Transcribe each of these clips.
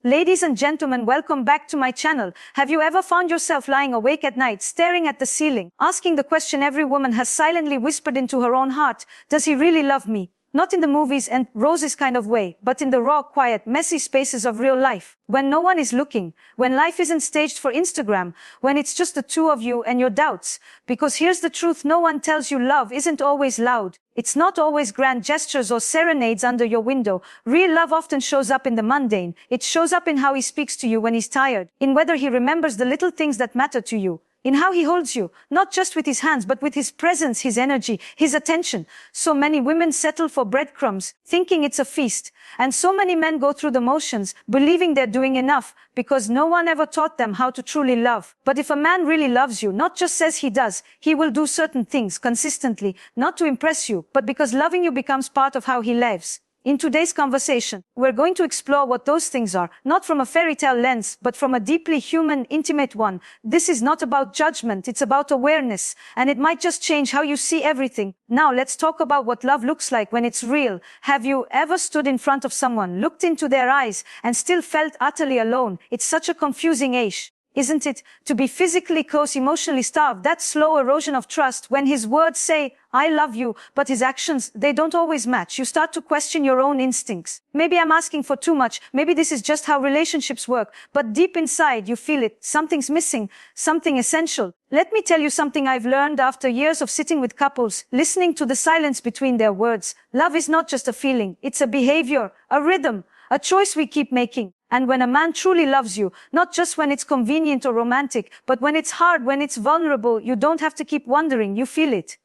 Ladies and gentlemen, welcome back to my channel. Have you ever found yourself lying awake at night, staring at the ceiling, asking the question every woman has silently whispered into her own heart, does he really love me? Not in the movies and roses kind of way, but in the raw, quiet, messy spaces of real life. When no one is looking, when life isn't staged for Instagram, when it's just the two of you and your doubts. Because here's the truth, no one tells you love isn't always loud. It's not always grand gestures or serenades under your window. Real love often shows up in the mundane. It shows up in how he speaks to you when he's tired, in whether he remembers the little things that matter to you, in how he holds you, not just with his hands, but with his presence, his energy, his attention. So many women settle for breadcrumbs, thinking it's a feast. And so many men go through the motions, believing they're doing enough, because no one ever taught them how to truly love. But if a man really loves you, not just says he does, he will do certain things consistently, not to impress you, but because loving you becomes part of how he lives. In today's conversation, we're going to explore what those things are, not from a fairy tale lens, but from a deeply human, intimate one. This is not about judgment, it's about awareness, and it might just change how you see everything. Now let's talk about what love looks like when it's real. Have you ever stood in front of someone, looked into their eyes, and still felt utterly alone? It's such a confusing age, isn't it? To be physically close, emotionally starved, that slow erosion of trust when his words say, I love you, but his actions, they don't always match. You start to question your own instincts. Maybe I'm asking for too much. Maybe this is just how relationships work. But deep inside, you feel it. Something's missing. Something essential. Let me tell you something I've learned after years of sitting with couples, listening to the silence between their words. Love is not just a feeling. It's a behavior, a rhythm, a choice we keep making. And when a man truly loves you, not just when it's convenient or romantic, but when it's hard, when it's vulnerable, you don't have to keep wondering. You feel it.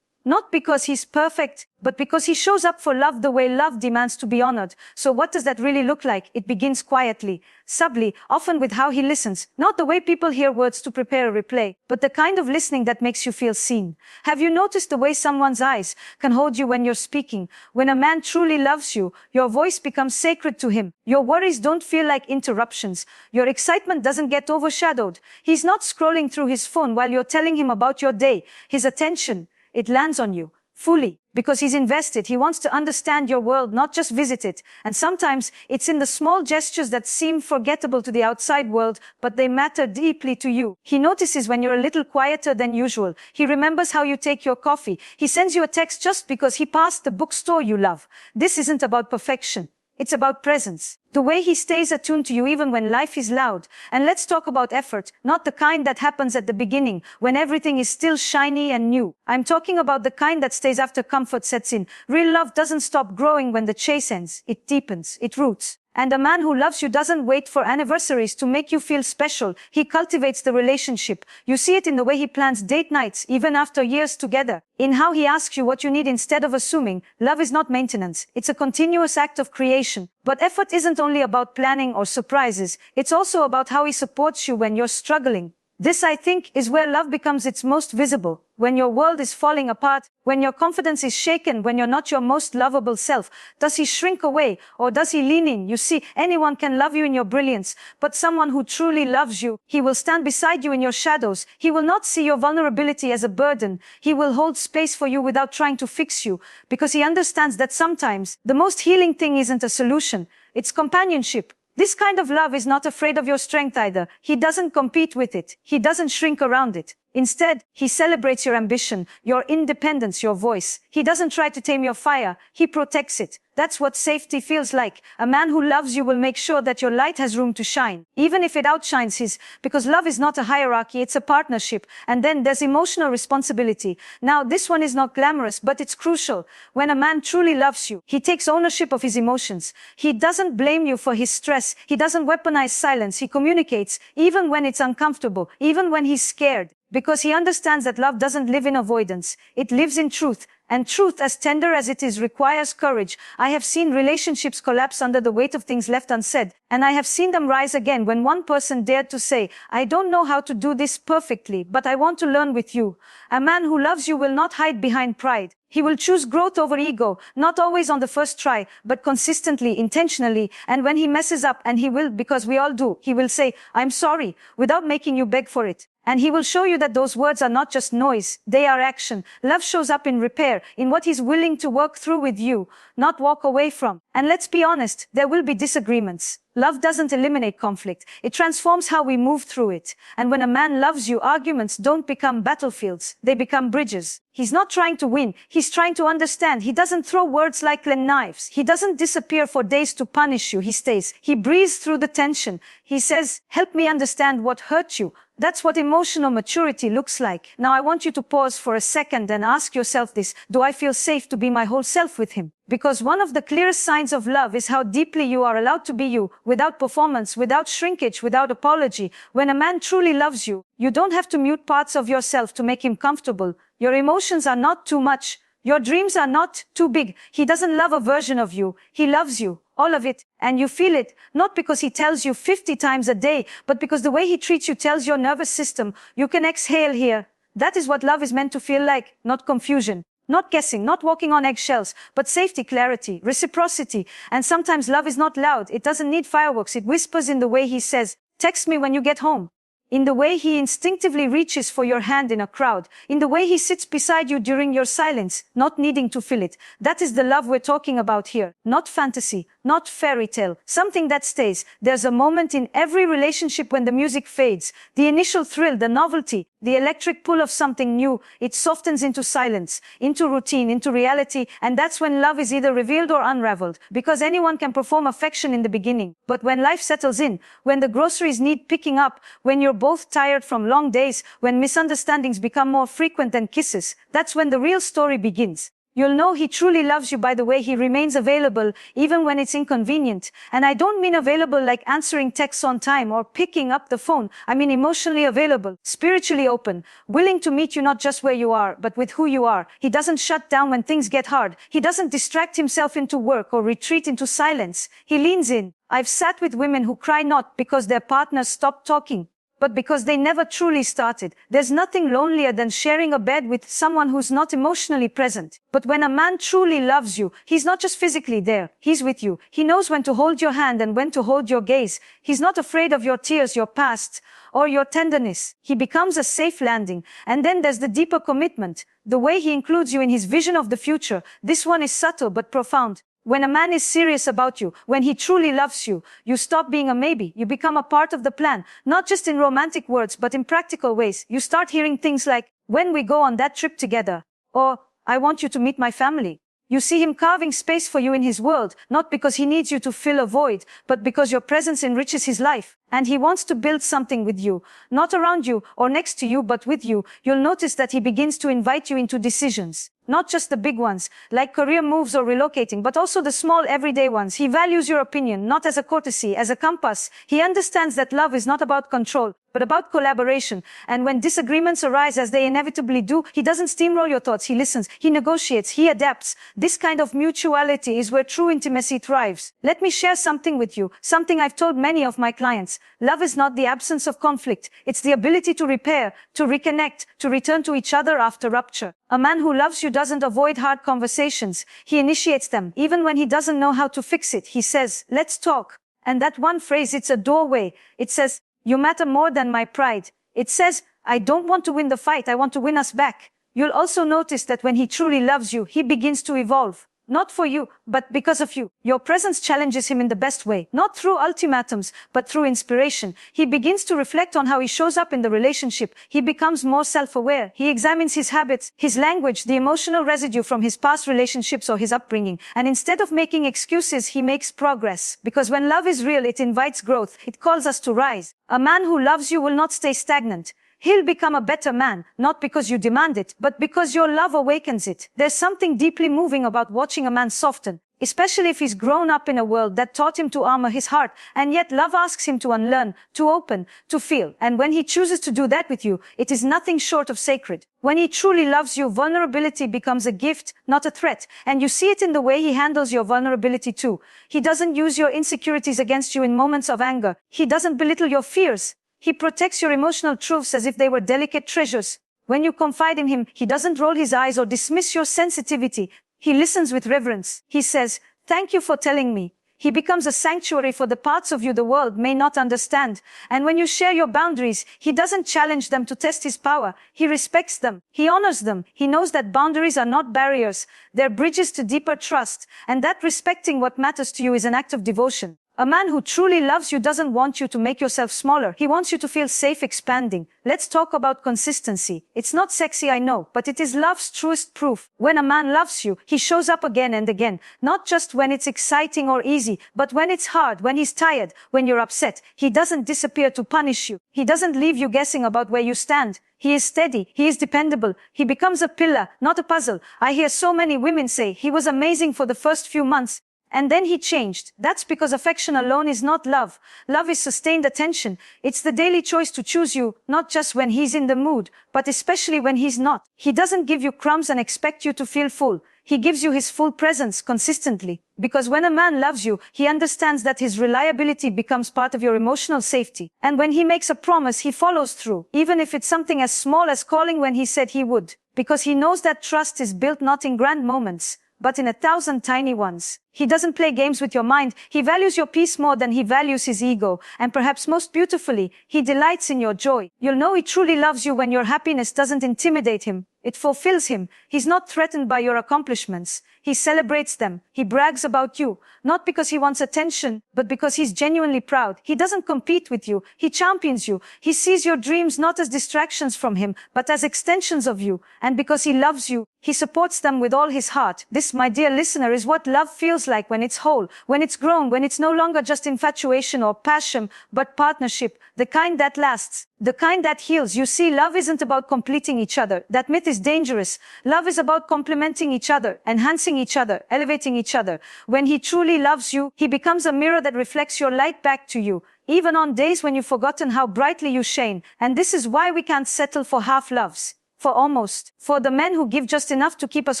Not because he's perfect, but because he shows up for love the way love demands to be honored. So what does that really look like? It begins quietly, subtly, often with how he listens. Not the way people hear words to prepare a replay, but the kind of listening that makes you feel seen. Have you noticed the way someone's eyes can hold you when you're speaking? When a man truly loves you, your voice becomes sacred to him. Your worries don't feel like interruptions. Your excitement doesn't get overshadowed. He's not scrolling through his phone while you're telling him about your day. His attention, it lands on you, fully, because he's invested. He wants to understand your world, not just visit it. And sometimes it's in the small gestures that seem forgettable to the outside world, but they matter deeply to you. He notices when you're a little quieter than usual. He remembers how you take your coffee. He sends you a text just because he passed the bookstore you love. This isn't about perfection. It's about presence. The way he stays attuned to you even when life is loud. And let's talk about effort, not the kind that happens at the beginning, when everything is still shiny and new. I'm talking about the kind that stays after comfort sets in. Real love doesn't stop growing when the chase ends. It deepens, it roots. And a man who loves you doesn't wait for anniversaries to make you feel special. He cultivates the relationship. You see it in the way he plans date nights, even after years together. In how he asks you what you need instead of assuming. Love is not maintenance. It's a continuous act of creation. But effort isn't only about planning or surprises. It's also about how he supports you when you're struggling. This, I think, is where love becomes its most visible. When your world is falling apart, when your confidence is shaken, when you're not your most lovable self, does he shrink away or does he lean in? You see, anyone can love you in your brilliance, but someone who truly loves you, he will stand beside you in your shadows. He will not see your vulnerability as a burden. He will hold space for you without trying to fix you, because he understands that sometimes the most healing thing isn't a solution, it's companionship. This kind of love is not afraid of your strength either. He doesn't compete with it. He doesn't shrink around it. Instead, he celebrates your ambition, your independence, your voice. He doesn't try to tame your fire. He protects it. That's what safety feels like. A man who loves you will make sure that your light has room to shine, even if it outshines his, because love is not a hierarchy, it's a partnership. And then there's emotional responsibility. Now, this one is not glamorous, but it's crucial. When a man truly loves you, he takes ownership of his emotions. He doesn't blame you for his stress. He doesn't weaponize silence. He communicates, even when it's uncomfortable, even when he's scared. Because he understands that love doesn't live in avoidance. It lives in truth. And truth, as tender as it is, requires courage. I have seen relationships collapse under the weight of things left unsaid. And I have seen them rise again when one person dared to say, I don't know how to do this perfectly, but I want to learn with you. A man who loves you will not hide behind pride. He will choose growth over ego, not always on the first try, but consistently, intentionally. And when he messes up, and he will, because we all do, he will say, I'm sorry, without making you beg for it. And he will show you that those words are not just noise, they are action. Love shows up in repair, in what he's willing to work through with you, not walk away from. And let's be honest, there will be disagreements. Love doesn't eliminate conflict. It transforms how we move through it. And when a man loves you, arguments don't become battlefields. They become bridges. He's not trying to win. He's trying to understand. He doesn't throw words like knives. He doesn't disappear for days to punish you. He stays. He breathes through the tension. He says, help me understand what hurt you. That's what emotional maturity looks like. Now I want you to pause for a second and ask yourself this. Do I feel safe to be my whole self with him? Because one of the clearest signs of love is how deeply you are allowed to be you, without performance, without shrinkage, without apology. When a man truly loves you, you don't have to mute parts of yourself to make him comfortable. Your emotions are not too much. Your dreams are not too big. He doesn't love a version of you. He loves you. All of it. And you feel it, not because he tells you 50 times a day, but because the way he treats you tells your nervous system, you can exhale here. That is what love is meant to feel like, not confusion, not guessing, not walking on eggshells, but safety, clarity, reciprocity. And sometimes love is not loud. It doesn't need fireworks. It whispers in the way he says, text me when you get home. In the way he instinctively reaches for your hand in a crowd, in the way he sits beside you during your silence, not needing to fill it. That is the love we're talking about here. Not fantasy, not fairy tale, something that stays. There's a moment in every relationship when the music fades, the initial thrill, the novelty, the electric pull of something new. It softens into silence, into routine, into reality, and that's when love is either revealed or unraveled, because anyone can perform affection in the beginning. But when life settles in, when the groceries need picking up, when you're both tired from long days, when misunderstandings become more frequent than kisses, that's when the real story begins. You'll know he truly loves you by the way he remains available, even when it's inconvenient. And I don't mean available like answering texts on time or picking up the phone. I mean emotionally available, spiritually open, willing to meet you not just where you are, but with who you are. He doesn't shut down when things get hard. He doesn't distract himself into work or retreat into silence. He leans in. I've sat with women who cry not because their partners stopped talking, but because they never truly started. There's nothing lonelier than sharing a bed with someone who's not emotionally present. But when a man truly loves you, he's not just physically there, he's with you. He knows when to hold your hand and when to hold your gaze. He's not afraid of your tears, your past, or your tenderness. He becomes a safe landing. And then there's the deeper commitment, the way he includes you in his vision of the future. This one is subtle but profound. When a man is serious about you, when he truly loves you, you stop being a maybe. You become a part of the plan, not just in romantic words, but in practical ways. You start hearing things like, when we go on that trip together, or I want you to meet my family. You see him carving space for you in his world, not because he needs you to fill a void, but because your presence enriches his life. And he wants to build something with you, not around you or next to you, but with you. You'll notice that he begins to invite you into decisions. Not just the big ones, like career moves or relocating, but also the small everyday ones. He values your opinion, not as a courtesy, as a compass. He understands that love is not about control, but about collaboration. And when disagreements arise, as they inevitably do, he doesn't steamroll your thoughts. He listens, he negotiates, he adapts. This kind of mutuality is where true intimacy thrives. Let me share something with you, something I've told many of my clients. Love is not the absence of conflict. It's the ability to repair, to reconnect, to return to each other after rupture. A man who loves you doesn't avoid hard conversations. He initiates them. Even when he doesn't know how to fix it, he says, let's talk. And that one phrase, it's a doorway. It says, you matter more than my pride. It says, I don't want to win the fight. I want to win us back. You'll also notice that when he truly loves you, he begins to evolve. Not for you, but because of you. Your presence challenges him in the best way. Not through ultimatums, but through inspiration. He begins to reflect on how he shows up in the relationship. He becomes more self-aware. He examines his habits, his language, the emotional residue from his past relationships or his upbringing. And instead of making excuses, he makes progress. Because when love is real, it invites growth. It calls us to rise. A man who loves you will not stay stagnant. He'll become a better man, not because you demand it, but because your love awakens it. There's something deeply moving about watching a man soften, especially if he's grown up in a world that taught him to armor his heart, and yet love asks him to unlearn, to open, to feel. And when he chooses to do that with you, it is nothing short of sacred. When he truly loves you, vulnerability becomes a gift, not a threat. And you see it in the way he handles your vulnerability too. He doesn't use your insecurities against you in moments of anger. He doesn't belittle your fears. He protects your emotional truths as if they were delicate treasures. When you confide in him, he doesn't roll his eyes or dismiss your sensitivity. He listens with reverence. He says, thank you for telling me. He becomes a sanctuary for the parts of you the world may not understand. And when you share your boundaries, he doesn't challenge them to test his power. He respects them. He honors them. He knows that boundaries are not barriers. They're bridges to deeper trust. And that respecting what matters to you is an act of devotion. A man who truly loves you doesn't want you to make yourself smaller. He wants you to feel safe expanding. Let's talk about consistency. It's not sexy, I know, but it is love's truest proof. When a man loves you, he shows up again and again. Not just when it's exciting or easy, but when it's hard, when he's tired, when you're upset. He doesn't disappear to punish you. He doesn't leave you guessing about where you stand. He is steady. He is dependable. He becomes a pillar, not a puzzle. I hear so many women say, he was amazing for the first few months. And then he changed. That's because affection alone is not love. Love is sustained attention. It's the daily choice to choose you, not just when he's in the mood, but especially when he's not. He doesn't give you crumbs and expect you to feel full. He gives you his full presence consistently. Because when a man loves you, he understands that his reliability becomes part of your emotional safety. And when he makes a promise, he follows through, even if it's something as small as calling when he said he would. Because he knows that trust is built not in grand moments, but in 1,000 tiny ones. He doesn't play games with your mind. He values your peace more than he values his ego. And perhaps most beautifully, he delights in your joy. You'll know he truly loves you when your happiness doesn't intimidate him. It fulfills him. He's not threatened by your accomplishments. He celebrates them. He brags about you, not because he wants attention, but because he's genuinely proud. He doesn't compete with you. He champions you. He sees your dreams not as distractions from him, but as extensions of you. And because he loves you, he supports them with all his heart. This, my dear listener, is what love feels like when it's whole, when it's grown, when it's no longer just infatuation or passion, but partnership, the kind that lasts, the kind that heals. You see, love isn't about completing each other. That myth is dangerous. Love is about complementing each other, enhancing each other, elevating each other. When he truly loves you, he becomes a mirror that reflects your light back to you, even on days when you've forgotten how brightly you shine. And this is why we can't settle for half loves. For almost. For the men who give just enough to keep us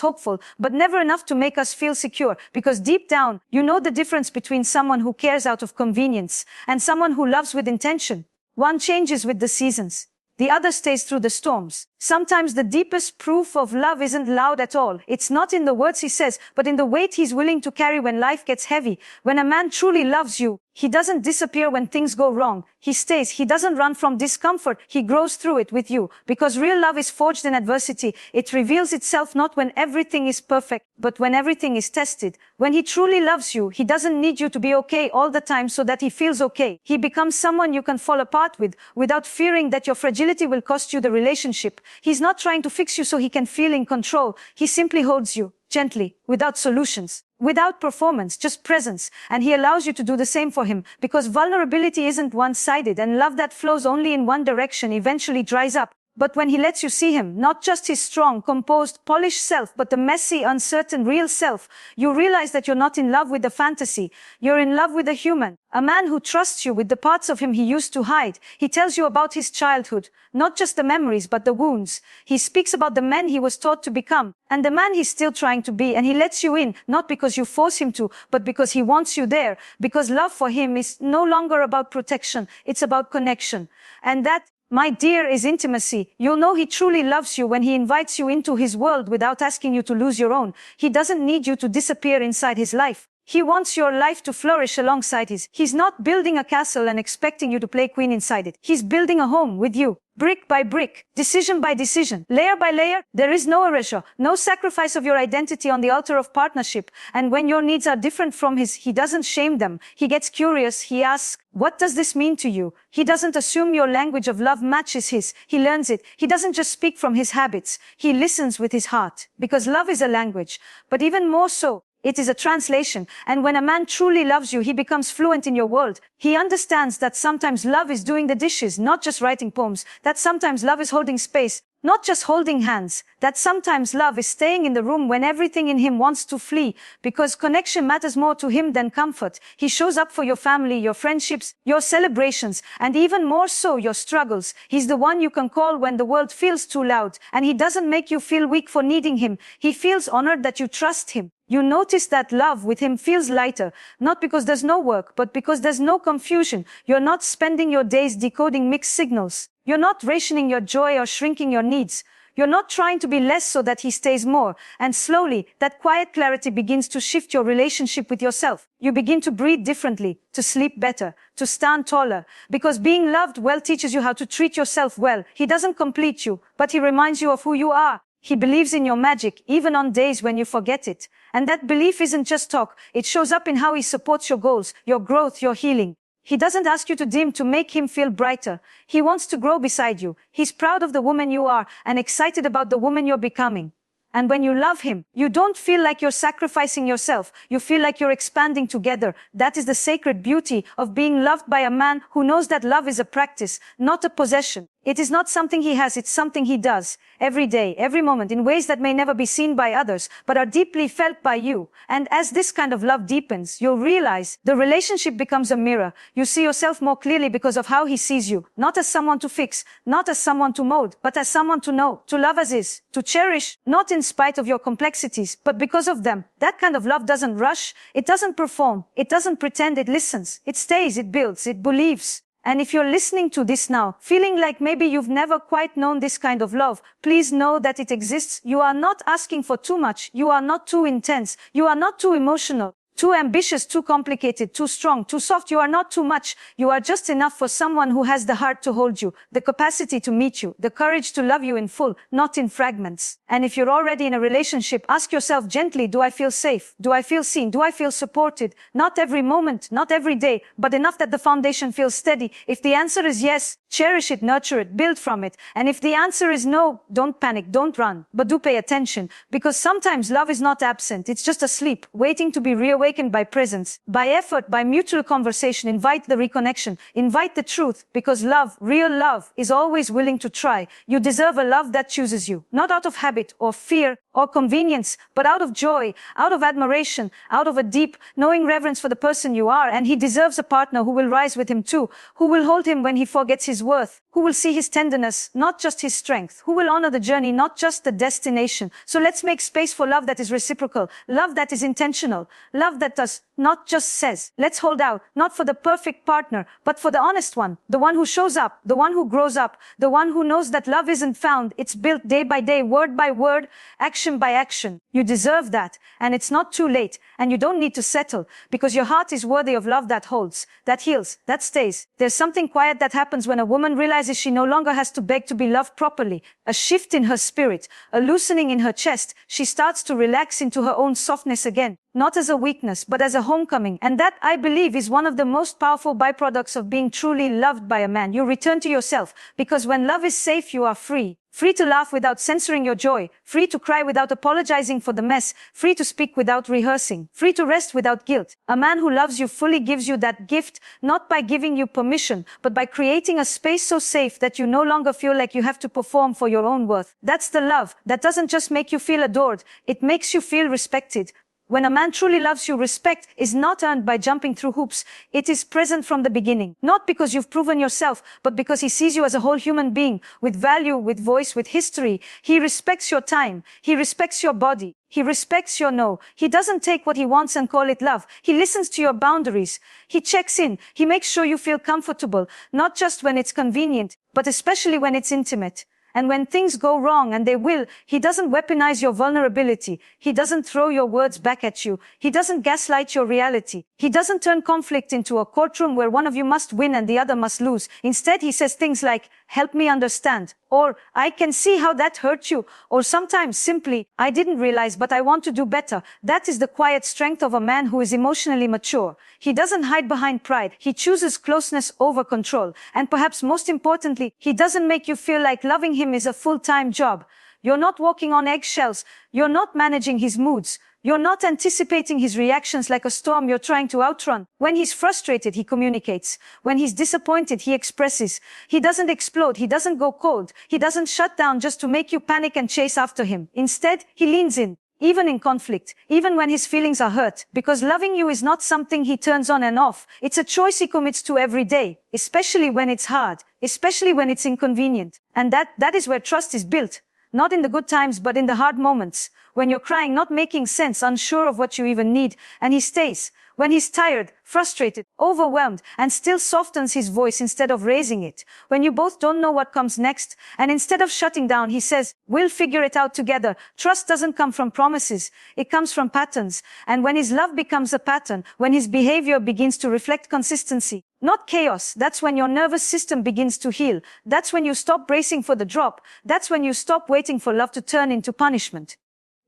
hopeful, but never enough to make us feel secure. Because deep down, you know the difference between someone who cares out of convenience and someone who loves with intention. One changes with the seasons. The other stays through the storms. Sometimes the deepest proof of love isn't loud at all. It's not in the words he says, but in the weight he's willing to carry when life gets heavy. When a man truly loves you, he doesn't disappear when things go wrong. He stays. He doesn't run from discomfort. He grows through it with you. Because real love is forged in adversity. It reveals itself not when everything is perfect, but when everything is tested. When he truly loves you, he doesn't need you to be okay all the time so that he feels okay. He becomes someone you can fall apart with, without fearing that your fragility will cost you the relationship. He's not trying to fix you so he can feel in control. He simply holds you, gently, without solutions, without performance, just presence. And he allows you to do the same for him, because vulnerability isn't one-sided, and love that flows only in one direction eventually dries up. But when he lets you see him, not just his strong, composed, polished self, but the messy, uncertain, real self, you realize that you're not in love with the fantasy. You're in love with a human. A man who trusts you with the parts of him he used to hide. He tells you about his childhood, not just the memories, but the wounds. He speaks about the man he was taught to become, and the man he's still trying to be. And he lets you in, not because you force him to, but because he wants you there. Because love for him is no longer about protection. It's about connection. And that, my dear, is intimacy. You'll know he truly loves you when he invites you into his world without asking you to lose your own. He doesn't need you to disappear inside his life. He wants your life to flourish alongside his. He's not building a castle and expecting you to play queen inside it. He's building a home with you. Brick by brick, decision by decision, layer by layer. There is no erasure, no sacrifice of your identity on the altar of partnership. And when your needs are different from his, he doesn't shame them. He gets curious. He asks, what does this mean to you? He doesn't assume your language of love matches his. He learns it. He doesn't just speak from his habits. He listens with his heart. Because love is a language. But even more so, it is a translation. And when a man truly loves you, he becomes fluent in your world. He understands that sometimes love is doing the dishes, not just writing poems. That sometimes love is holding space, not just holding hands. That sometimes love is staying in the room when everything in him wants to flee. Because connection matters more to him than comfort. He shows up for your family, your friendships, your celebrations, and even more so, your struggles. He's the one you can call when the world feels too loud. And he doesn't make you feel weak for needing him. He feels honored that you trust him. You notice that love with him feels lighter, not because there's no work, but because there's no confusion. You're not spending your days decoding mixed signals. You're not rationing your joy or shrinking your needs. You're not trying to be less so that he stays more. And slowly, that quiet clarity begins to shift your relationship with yourself. You begin to breathe differently, to sleep better, to stand taller. Because being loved well teaches you how to treat yourself well. He doesn't complete you, but he reminds you of who you are. He believes in your magic, even on days when you forget it. And that belief isn't just talk. It shows up in how he supports your goals, your growth, your healing. He doesn't ask you to dim to make him feel brighter. He wants to grow beside you. He's proud of the woman you are and excited about the woman you're becoming. And when you love him, you don't feel like you're sacrificing yourself. You feel like you're expanding together. That is the sacred beauty of being loved by a man who knows that love is a practice, not a possession. It is not something he has, it's something he does. Every day, every moment, in ways that may never be seen by others, but are deeply felt by you. And as this kind of love deepens, you'll realize the relationship becomes a mirror. You see yourself more clearly because of how he sees you. Not as someone to fix, not as someone to mold, but as someone to know, to love as is, to cherish, not in spite of your complexities, but because of them. That kind of love doesn't rush, it doesn't perform, it doesn't pretend, it listens, it stays, it builds, it believes. And if you're listening to this now, feeling like maybe you've never quite known this kind of love, please know that it exists. You are not asking for too much. You are not too intense. You are not too emotional, too ambitious, too complicated, too strong, too soft. You are not too much. You are just enough for someone who has the heart to hold you, the capacity to meet you, the courage to love you in full, not in fragments. And if you're already in a relationship, ask yourself gently, do I feel safe? Do I feel seen? Do I feel supported? Not every moment, not every day, but enough that the foundation feels steady. If the answer is yes, cherish it, nurture it, build from it. And if the answer is no, don't panic, don't run, but do pay attention. Because sometimes love is not absent. It's just asleep, waiting to be reawakened by presence, by effort, by mutual conversation. Invite the reconnection, invite the truth, because love, real love, is always willing to try. You deserve a love that chooses you, not out of habit or fear or convenience, but out of joy, out of admiration, out of a deep, knowing reverence for the person you are. And he deserves a partner who will rise with him too, who will hold him when he forgets his worth, who will see his tenderness, not just his strength, who will honor the journey, not just the destination. So let's make space for love that is reciprocal, love that is intentional, love that does, not just says. Let's hold out, not for the perfect partner, but for the honest one, the one who shows up, the one who grows up, the one who knows that love isn't found, it's built day by day, word by word, action by action. You deserve that, and it's not too late, and you don't need to settle, because your heart is worthy of love that holds, that heals, that stays. There's something quiet that happens when a woman realizes she no longer has to beg to be loved properly. A shift in her spirit, a loosening in her chest. She starts to relax into her own softness again, not as a weakness, but as a homecoming. And that, I believe, is one of the most powerful byproducts of being truly loved by a man. You return to yourself, because when love is safe, you are free. Free to laugh without censoring your joy, free to cry without apologizing for the mess, free to speak without rehearsing, free to rest without guilt. A man who loves you fully gives you that gift, not by giving you permission, but by creating a space so safe that you no longer feel like you have to perform for your own worth. That's the love that doesn't just make you feel adored, it makes you feel respected. When a man truly loves you, respect is not earned by jumping through hoops. It is present from the beginning. Not because you've proven yourself, but because he sees you as a whole human being, with value, with voice, with history. He respects your time. He respects your body. He respects your no. He doesn't take what he wants and call it love. He listens to your boundaries. He checks in. He makes sure you feel comfortable, not just when it's convenient, but especially when it's intimate. And when things go wrong, and they will, he doesn't weaponize your vulnerability. He doesn't throw your words back at you. He doesn't gaslight your reality. He doesn't turn conflict into a courtroom where one of you must win and the other must lose. Instead, he says things like, help me understand, or I can see how that hurt you, or sometimes simply, I didn't realize but I want to do better. That is the quiet strength of a man who is emotionally mature. He doesn't hide behind pride. He chooses closeness over control. And perhaps most importantly, he doesn't make you feel like loving him is a full-time job. You're not walking on eggshells. You're not managing his moods. You're not anticipating his reactions like a storm you're trying to outrun. When he's frustrated, he communicates. When he's disappointed, he expresses. He doesn't explode. He doesn't go cold. He doesn't shut down just to make you panic and chase after him. Instead, he leans in, even in conflict, even when his feelings are hurt. Because loving you is not something he turns on and off. It's a choice he commits to every day, especially when it's hard, especially when it's inconvenient. And that is where trust is built. Not in the good times, but in the hard moments, when you're crying, not making sense, unsure of what you even need, and he stays. When he's tired, frustrated, overwhelmed, and still softens his voice instead of raising it. When you both don't know what comes next, and instead of shutting down, he says, we'll figure it out together. Trust doesn't come from promises. It comes from patterns. And when his love becomes a pattern, when his behavior begins to reflect consistency, not chaos, that's when your nervous system begins to heal. That's when you stop bracing for the drop. That's when you stop waiting for love to turn into punishment.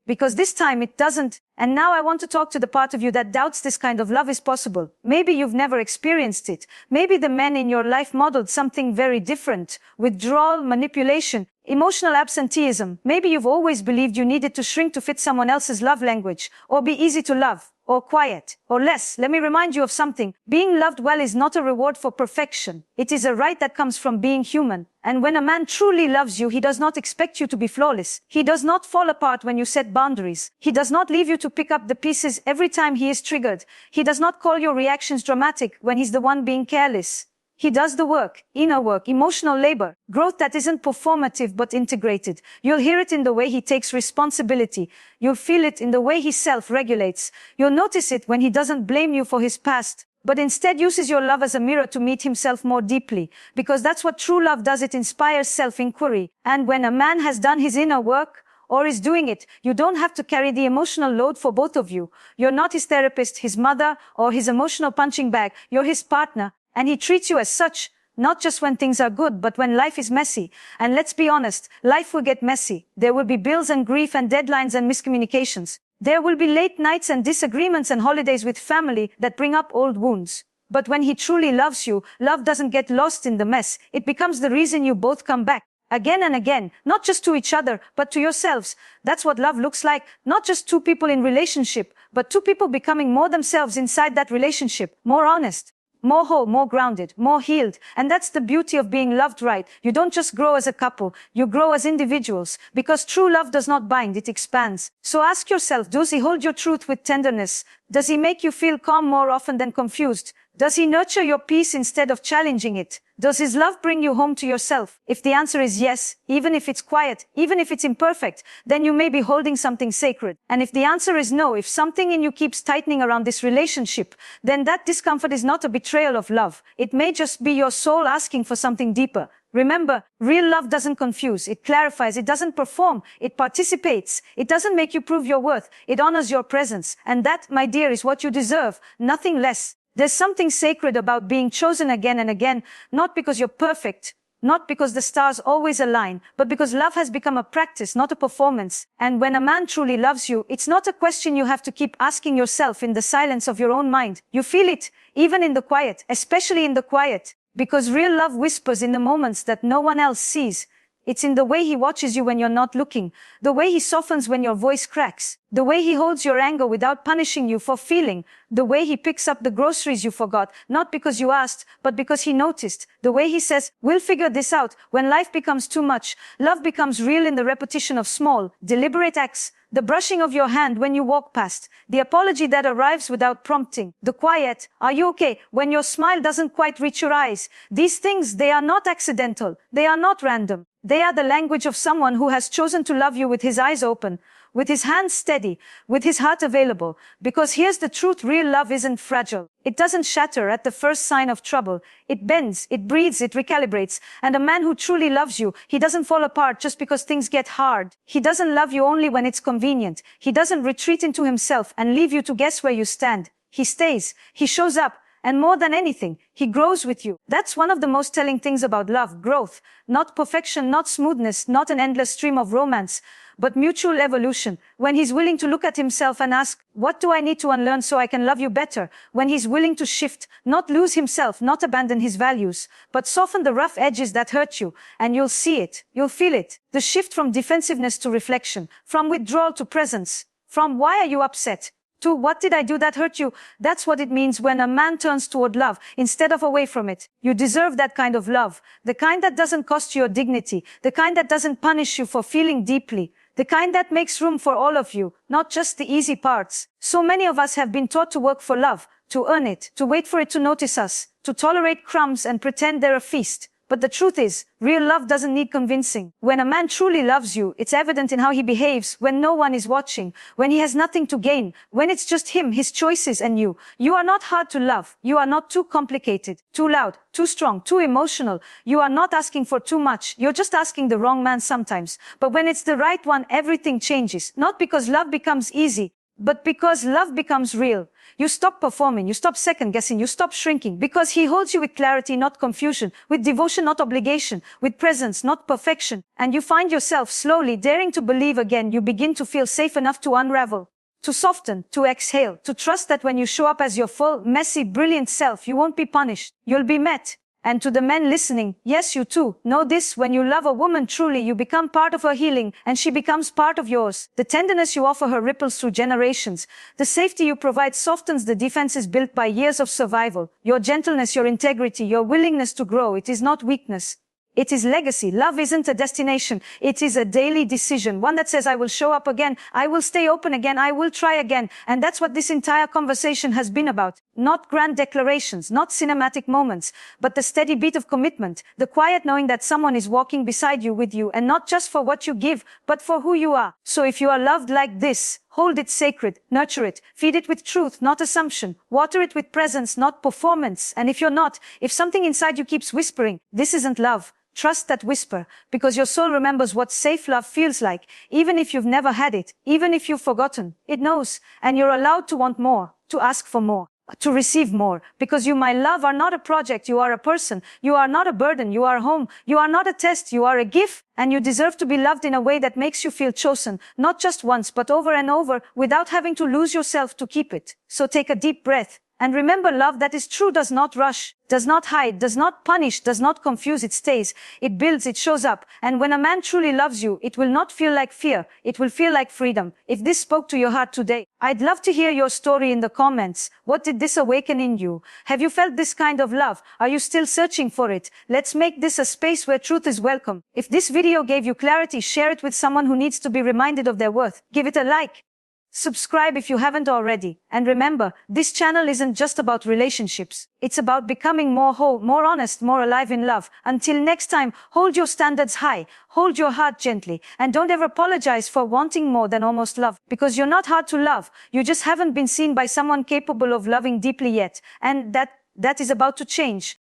Because this time it doesn't. And now I want to talk to the part of you that doubts this kind of love is possible. Maybe you've never experienced it. Maybe the men in your life modeled something very different. Withdrawal, manipulation, emotional absenteeism. Maybe you've always believed you needed to shrink to fit someone else's love language, or be easy to love, or quiet, or less. Let me remind you of something. Being loved well is not a reward for perfection. It is a right that comes from being human. And when a man truly loves you, he does not expect you to be flawless. He does not fall apart when you set boundaries. He does not leave you to pick up the pieces every time he is triggered. He does not call your reactions dramatic when he's the one being careless. He does the work, inner work, emotional labor, growth that isn't performative but integrated. You'll hear it in the way he takes responsibility. You'll feel it in the way he self-regulates. You'll notice it when he doesn't blame you for his past, but instead uses your love as a mirror to meet himself more deeply. Because that's what true love does. It inspires self-inquiry. And when a man has done his inner work, or is doing it, you don't have to carry the emotional load for both of you. You're not his therapist, his mother, or his emotional punching bag. You're his partner. And he treats you as such, not just when things are good, but when life is messy. And let's be honest, life will get messy. There will be bills and grief and deadlines and miscommunications. There will be late nights and disagreements and holidays with family that bring up old wounds. But when he truly loves you, love doesn't get lost in the mess. It becomes the reason you both come back. Again and again, not just to each other, but to yourselves. That's what love looks like. Not just two people in relationship, but two people becoming more themselves inside that relationship. More honest, more whole, more grounded, more healed. And that's the beauty of being loved right. You don't just grow as a couple, you grow as individuals. Because true love does not bind, it expands. So ask yourself, does he hold your truth with tenderness? Does he make you feel calm more often than confused? Does he nurture your peace instead of challenging it? Does his love bring you home to yourself? If the answer is yes, even if it's quiet, even if it's imperfect, then you may be holding something sacred. And if the answer is no, if something in you keeps tightening around this relationship, then that discomfort is not a betrayal of love. It may just be your soul asking for something deeper. Remember, real love doesn't confuse, it clarifies, it doesn't perform, it participates. It doesn't make you prove your worth, it honors your presence. And that, my dear, is what you deserve, nothing less. There's something sacred about being chosen again and again, not because you're perfect, not because the stars always align, but because love has become a practice, not a performance. And when a man truly loves you, it's not a question you have to keep asking yourself in the silence of your own mind. You feel it, even in the quiet, especially in the quiet. Because real love whispers in the moments that no one else sees. It's in the way he watches you when you're not looking, the way he softens when your voice cracks, the way he holds your anger without punishing you for feeling, the way he picks up the groceries you forgot, not because you asked, but because he noticed, the way he says, we'll figure this out. When life becomes too much, love becomes real in the repetition of small, deliberate acts, the brushing of your hand when you walk past, the apology that arrives without prompting, the quiet, are you okay, when your smile doesn't quite reach your eyes. These things, they are not accidental, they are not random. They are the language of someone who has chosen to love you with his eyes open, with his hands steady, with his heart available. Because here's the truth, real love isn't fragile. It doesn't shatter at the first sign of trouble. It bends, it breathes, it recalibrates. And a man who truly loves you, he doesn't fall apart just because things get hard. He doesn't love you only when it's convenient. He doesn't retreat into himself and leave you to guess where you stand. He stays, he shows up. And more than anything, he grows with you. That's one of the most telling things about love, growth. Not perfection, not smoothness, not an endless stream of romance, but mutual evolution. When he's willing to look at himself and ask, what do I need to unlearn so I can love you better? When he's willing to shift, not lose himself, not abandon his values, but soften the rough edges that hurt you. And you'll see it, you'll feel it. The shift from defensiveness to reflection, from withdrawal to presence, from why are you upset? To what did I do that hurt you? That's what it means when a man turns toward love instead of away from it. You deserve that kind of love. The kind that doesn't cost you your dignity. The kind that doesn't punish you for feeling deeply. The kind that makes room for all of you, not just the easy parts. So many of us have been taught to work for love, to earn it, to wait for it to notice us, to tolerate crumbs and pretend they're a feast. But the truth is, real love doesn't need convincing. When a man truly loves you, it's evident in how he behaves when no one is watching, when he has nothing to gain, when it's just him, his choices and you. You are not hard to love. You are not too complicated, too loud, too strong, too emotional. You are not asking for too much. You're just asking the wrong man sometimes. But when it's the right one, everything changes. Not because love becomes easy, but because love becomes real. You stop performing, you stop second guessing, you stop shrinking, because he holds you with clarity, not confusion, with devotion, not obligation, with presence, not perfection. And you find yourself slowly daring to believe again. You begin to feel safe enough to unravel, to soften, to exhale, to trust that when you show up as your full, messy, brilliant self, you won't be punished. You'll be met. And to the men listening, yes, you too, know this: when you love a woman truly, you become part of her healing, and she becomes part of yours. The tenderness you offer her ripples through generations. The safety you provide softens the defenses built by years of survival. Your gentleness, your integrity, your willingness to grow, it is not weakness. It is legacy. Love isn't a destination. It is a daily decision. One that says, I will show up again. I will stay open again. I will try again. And that's what this entire conversation has been about. Not grand declarations, not cinematic moments, but the steady beat of commitment, the quiet knowing that someone is walking beside you, with you, and not just for what you give, but for who you are. So if you are loved like this, hold it sacred, nurture it, feed it with truth, not assumption, water it with presence, not performance. And if you're not, if something inside you keeps whispering, this isn't love, trust that whisper, because your soul remembers what safe love feels like, even if you've never had it, even if you've forgotten. It knows, and you're allowed to want more, to ask for more, to receive more, because you, my love, are not a project. You are a person. You are not a burden. You are home. You are not a test. You are a gift, and you deserve to be loved in a way that makes you feel chosen, not just once, but over and over, without having to lose yourself to keep it. So take a deep breath. And remember, love that is true does not rush, does not hide, does not punish, does not confuse. It stays, it builds, it shows up. And when a man truly loves you, it will not feel like fear. It will feel like freedom. If this spoke to your heart today, I'd love to hear your story in the comments. What did this awaken in you? Have you felt this kind of love? Are you still searching for it? Let's make this a space where truth is welcome. If this video gave you clarity, share it with someone who needs to be reminded of their worth. Give it a like. Subscribe if you haven't already. And remember, this channel isn't just about relationships. It's about becoming more whole, more honest, more alive in love. Until next time, hold your standards high, hold your heart gently, and don't ever apologize for wanting more than almost love. Because you're not hard to love. You just haven't been seen by someone capable of loving deeply yet. And that is about to change.